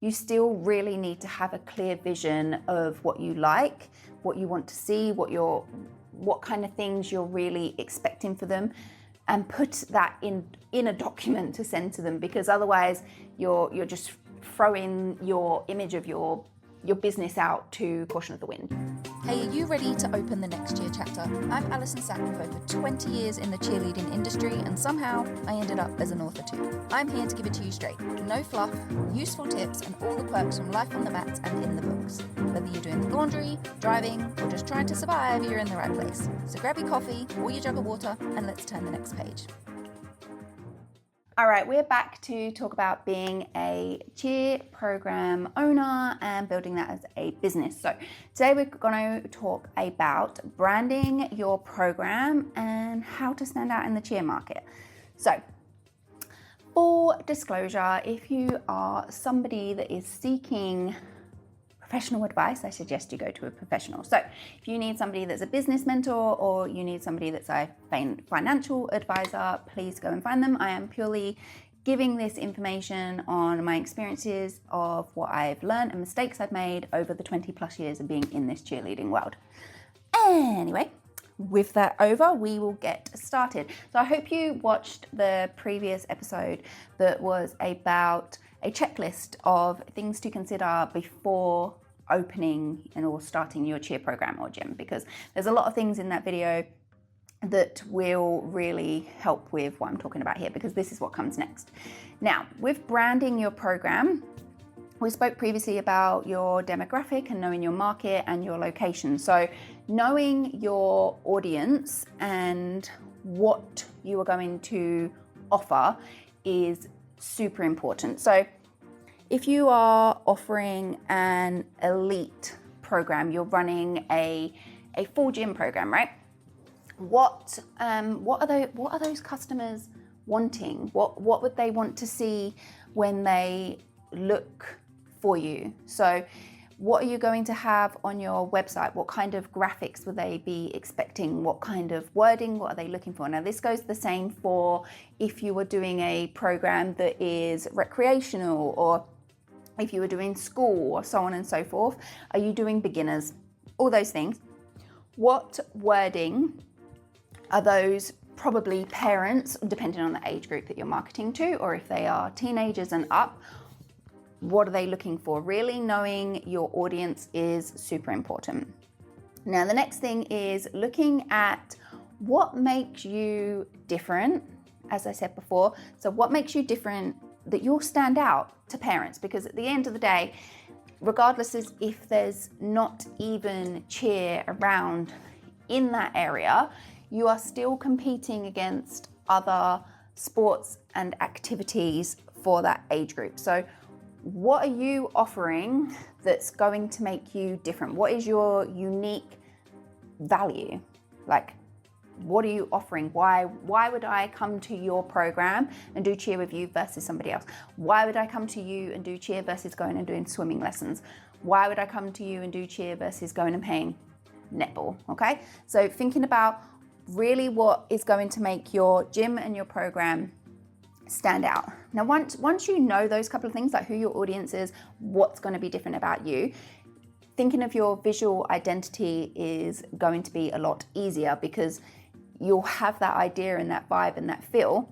you still really need to have a clear vision of what you like, what you want to see, what kind of things you're really expecting for them, and put that in a document to send to them, because otherwise you're just throwing your image of your business out to caution of the wind. Hey, are you ready to open the next cheer chapter? I'm Allison sat with over 20 years in the cheerleading industry, and somehow I ended up as an author too. I'm here to give it to you straight. No fluff, useful tips, and all the perks from life on the mats and in the books. Whether you're doing the laundry, driving, or just trying to survive, you're in the right place. So grab your coffee or your jug of water and let's turn the next page. All right, we're back to talk about being a cheer program owner and building that as a business. So today we're going to talk about branding your program and how to stand out in the cheer market. So for disclosure, if you are somebody that is seeking professional advice, I suggest you go to a professional. So if you need somebody that's a business mentor or you need somebody that's a financial advisor, please go and find them. I am purely giving this information on my experiences of what I've learned and mistakes I've made over the 20 plus years of being in this cheerleading world. Anyway, with that over, we will get started. So I hope you watched the previous episode that was about a checklist of things to consider before opening and or starting your cheer program or gym, because there's a lot of things in that video that will really help with what I'm talking about here, because this is what comes next. Now, with branding your program, we spoke previously about your demographic and knowing your market and your location. So knowing your audience and what you are going to offer is super important. So if you are offering an elite program, you're running a full gym program, right? What are those customers wanting? What would they want to see when they look for you? So what are you going to have on your website? What kind of graphics will they be expecting? What kind of wording? What are they looking for? Now, this goes the same for if you were doing a program that is recreational, or if you were doing school, or so on and so forth. Are you doing beginners? All those things. What wording are those probably parents, depending on the age group that you're marketing to, or if they are teenagers and up, what are they looking for? Really knowing your audience is super important. Now, the next thing is looking at what makes you different, as I said before. So what makes you different that you'll stand out to parents? Because at the end of the day, regardless as if there's not even cheer around in that area, you are still competing against other sports and activities for that age group. So what are you offering that's going to make you different? What is your unique value? Like, what are you offering? Why would I come to your program and do cheer with you versus somebody else? Why would I come to you and do cheer versus going and doing swimming lessons? Why would I come to you and do cheer versus going and playing netball? Okay, so thinking about really what is going to make your gym and your program stand out. Now, once you know those couple of things, like who your audience is, what's going to be different about you, thinking of your visual identity is going to be a lot easier, because you'll have that idea and that vibe and that feel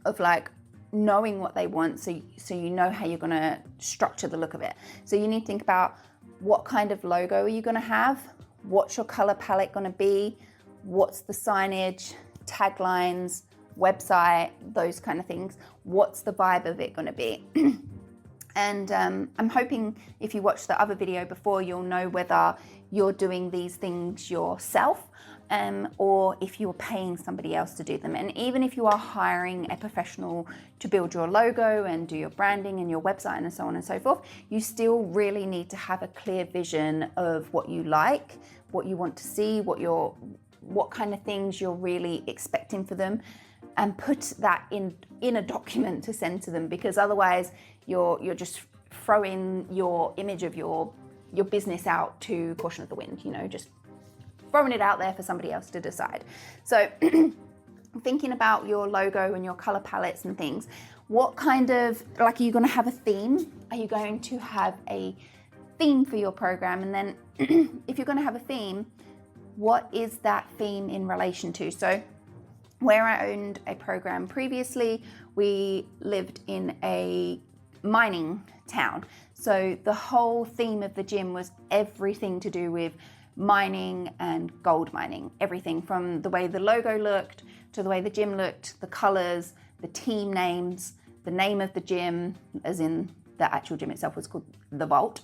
of like knowing what they want, so you know how you're going to structure the look of it. So you need to think about what kind of logo are you going to have, what's your color palette going to be, what's the signage, taglines, website, those kind of things. What's the vibe of it going to be? And I'm hoping if you watched the other video before, you'll know whether you're doing these things yourself or if you're paying somebody else to do them. And even if you are hiring a professional to build your logo and do your branding and your website and so on and so forth, you still really need to have a clear vision of what you like, what you want to see, what kind of things you're really expecting for them, and put that in a document to send to them, because otherwise you're just throwing your image of your business out to caution of the wind, just throwing it out there for somebody else to decide. So thinking about your logo and your color palettes and things, what kind of, like, are you going to have a theme? Are you going to have a theme for your program? And then if you're going to have a theme, what is that theme in relation to? So where I owned a program previously, we lived in a mining town. So the whole theme of the gym was everything to do with mining and gold mining. Everything from the way the logo looked to the way the gym looked, the colors, the team names, the name of the gym, as in the actual gym itself was called the Vault,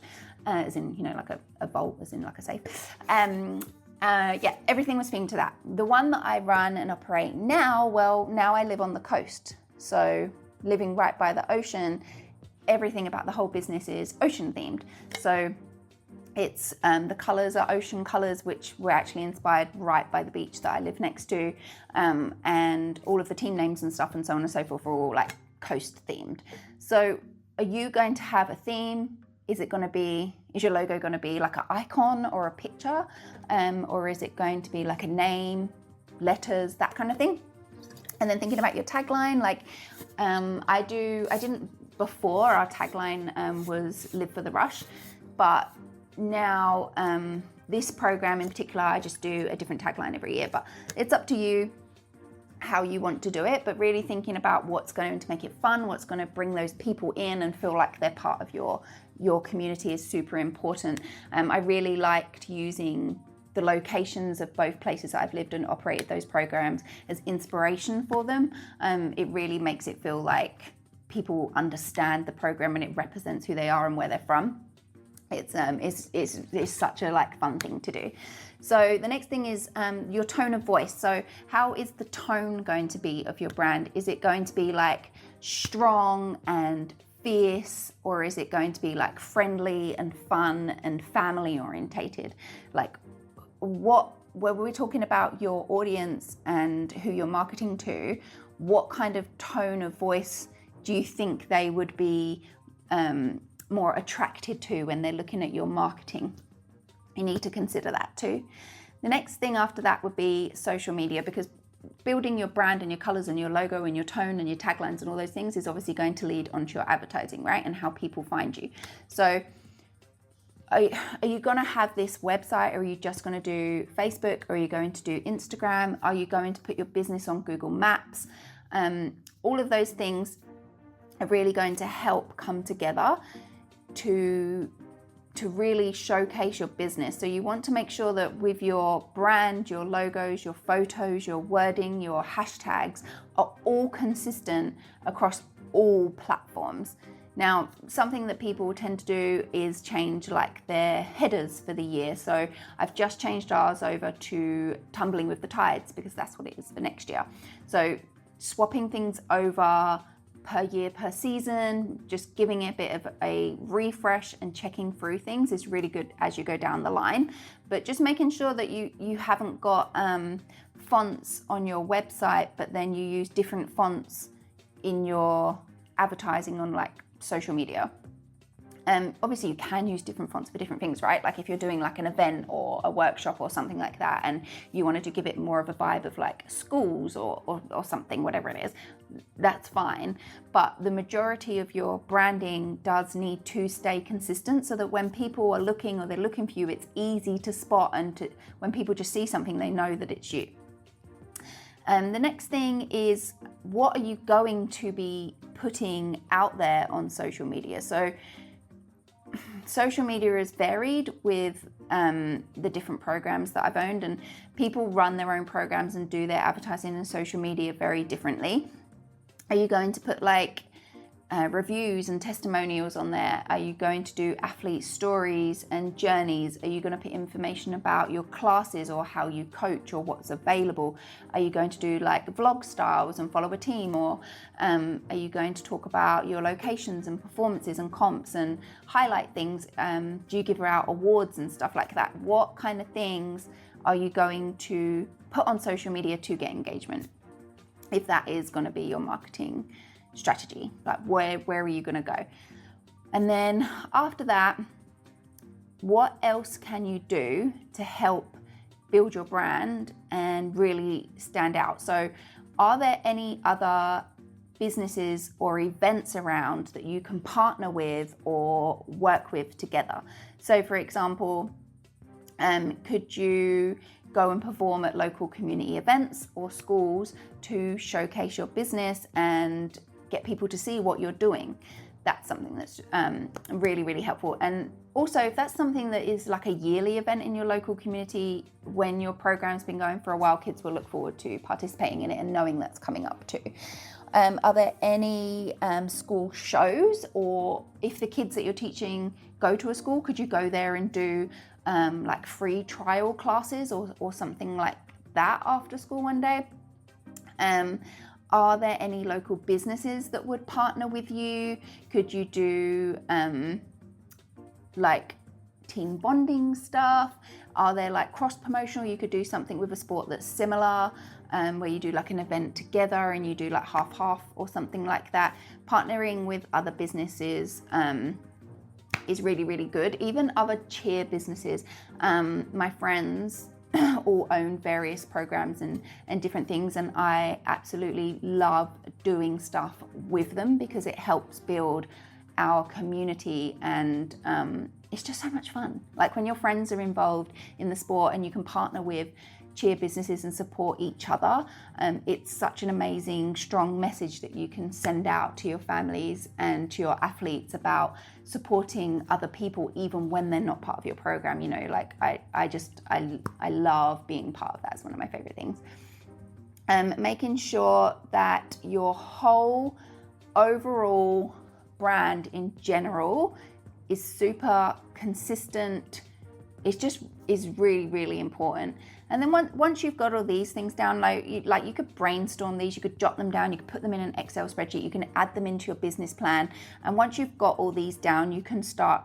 as in, like a vault, as in like a safe. Everything was themed to that. The one that I run and operate now, now I live on the coast. So living right by the ocean, everything about the whole business is ocean themed. So it's the colors are ocean colors, which were actually inspired right by the beach that I live next to. And all of the team names and stuff and so on and so forth are all like coast themed. So are you going to have a theme? Is your logo going to be like an icon or a picture? Or is it going to be like a name, letters, that kind of thing? And then thinking about your tagline, like before our tagline was Live for the Rush, but now this program in particular, I just do a different tagline every year, but it's up to you how you want to do it, but really thinking about what's going to make it fun, what's going to bring those people in and feel like they're part of your community is super important. I really liked using the locations of both places that I've lived and operated those programs as inspiration for them. It really makes it feel like people understand the program and it represents who they are and where they're from. It's such a fun thing to do. So the next thing is your tone of voice. So how is the tone going to be of your brand? Is it going to be like strong and fierce, or is it going to be like friendly and fun and family orientated? Like when we're talking about your audience and who you're marketing to, what kind of tone of voice do you think they would be more attracted to when they're looking at your marketing? You need to consider that too. The next thing after that would be social media, because building your brand and your colors and your logo and your tone and your taglines and all those things is obviously going to lead onto your advertising, right? And how people find you. So are you going to have this website, or are you just going to do Facebook, or are you going to do Instagram? Are you going to put your business on Google Maps? All of those things are really going to help come together to really showcase your business. So you want to make sure that with your brand, your logos, your photos, your wording, your hashtags are all consistent across all platforms. Now, something that people tend to do is change like their headers for the year. So I've just changed ours over to Tumbling with the Tides, because that's what it is for next year. So swapping things over per year, per season, just giving it a bit of a refresh and checking through things is really good as you go down the line. But just making sure that you haven't got fonts on your website, but then you use different fonts in your advertising on like social media. Obviously you can use different fonts for different things, right? Like if you're doing like an event or a workshop or something like that, and you wanted to give it more of a vibe of like schools or something, whatever it is, that's fine. But the majority of your branding does need to stay consistent, so that when people are looking or they're looking for you, it's easy to spot, and when people just see something, they know that it's you. The next thing is, what are you going to be putting out there on social media? So social media is varied with the different programs that I've owned, and people run their own programs and do their advertising and social media very differently. Are you going to put like reviews and testimonials on there? Are you going to do athlete stories and journeys? Are you going to put information about your classes or how you coach or what's available? Are you going to do like vlog styles and follow a team? Or are you going to talk about your locations and performances and comps and highlight things? Do you give out awards and stuff like that? What kind of things are you going to put on social media to get engagement, if that is going to be your marketing strategy? Like where are you going to go? And then after that, what else can you do to help build your brand and really stand out? So are there any other businesses or events around that you can partner with or work with together. So for example, could you go and perform at local community events or schools to showcase your business and get people to see what you're doing? That's something that's really, really helpful. And also, if that's something that is like a yearly event in your local community, when your program's been going for a while, kids will look forward to participating in it and knowing that's coming up too. Are there any school shows, or if the kids that you're teaching go to a school, could you go there and do like free trial classes or something like that after school one day? Are there any local businesses that would partner with you? Could you do like team bonding stuff? Are there like cross promotional? You could do something with a sport that's similar, where you do like an event together and you do like half or something like that. Partnering with other businesses is really, really good. Even other cheer businesses. My friends all own various programs and different things, and I absolutely love doing stuff with them because it helps build our community, and it's just so much fun. Like when your friends are involved in the sport and you can partner with cheer businesses and support each other, it's such an amazing, strong message that you can send out to your families and to your athletes about supporting other people even when they're not part of your program. You know, like I love being part of that. It's one of my favorite things. Making sure that your whole overall brand in general is super consistent. Is really, really important. And then once you've got all these things down, you could brainstorm these, you could jot them down, you could put them in an Excel spreadsheet, you can add them into your business plan. And once you've got all these down, you can start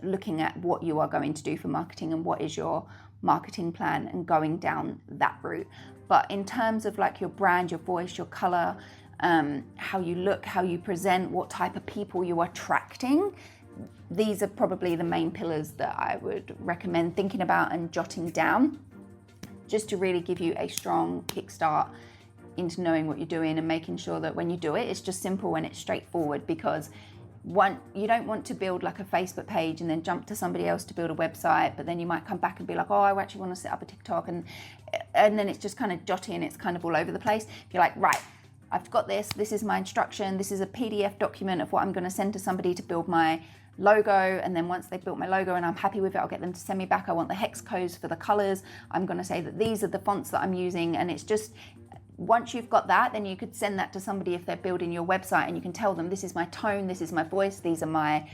looking at what you are going to do for marketing and what is your marketing plan and going down that route. But in terms of like your brand, your voice, your color, how you look, how you present, what type of people you are attracting, these are probably the main pillars that I would recommend thinking about and jotting down, just to really give you a strong kickstart into knowing what you're doing and making sure that when you do it, it's just simple and it's straightforward. Because you don't want to build like a Facebook page and then jump to somebody else to build a website, but then you might come back and be like, oh, I actually want to set up a TikTok, and then it's just kind of jotty and it's kind of all over the place. If you're like, right, I've got this is my instruction, this is a PDF document of what I'm going to send to somebody to build my logo, and then once they've built my logo and I'm happy with it, I'll get them to send me back, I want the hex codes for the colors, I'm going to say that these are the fonts that I'm using. And it's just, once you've got that, then you could send that to somebody if they're building your website, and you can tell them, this is my tone, this is my voice, these are my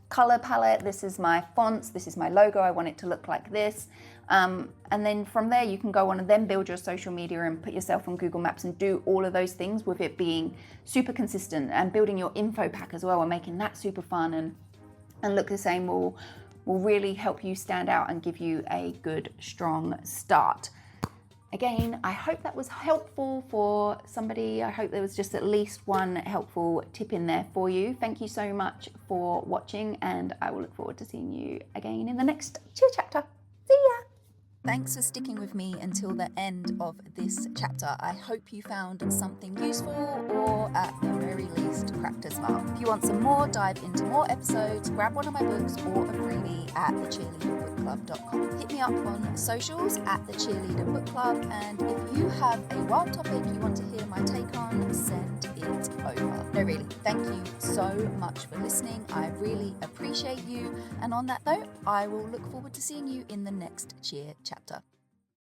color palette, this is my fonts, this is my logo, I want it to look like this. And then from there you can go on and then build your social media and put yourself on Google Maps and do all of those things with it being super consistent, and building your info pack as well and making that super fun and look the same will really help you stand out and give you a good, strong start. Again, I hope that was helpful for somebody. I hope there was just at least one helpful tip in there for you. Thank you so much for watching, and I will look forward to seeing you again in the next cheer chapter. See ya! Thanks for sticking with me until the end of this chapter. I hope you found something useful, or at the very least cracked a smile. If you want some more, dive into more episodes, grab one of my books or a freebie at thecheerleaderbookclub.com. Hit me up on socials at the Cheerleader Book Club, and if you have a wild topic you want to hear my take on, send it over. No, really, thank you so much for listening. I really appreciate you. And on that note, I will look forward to seeing you in the next cheer chapter.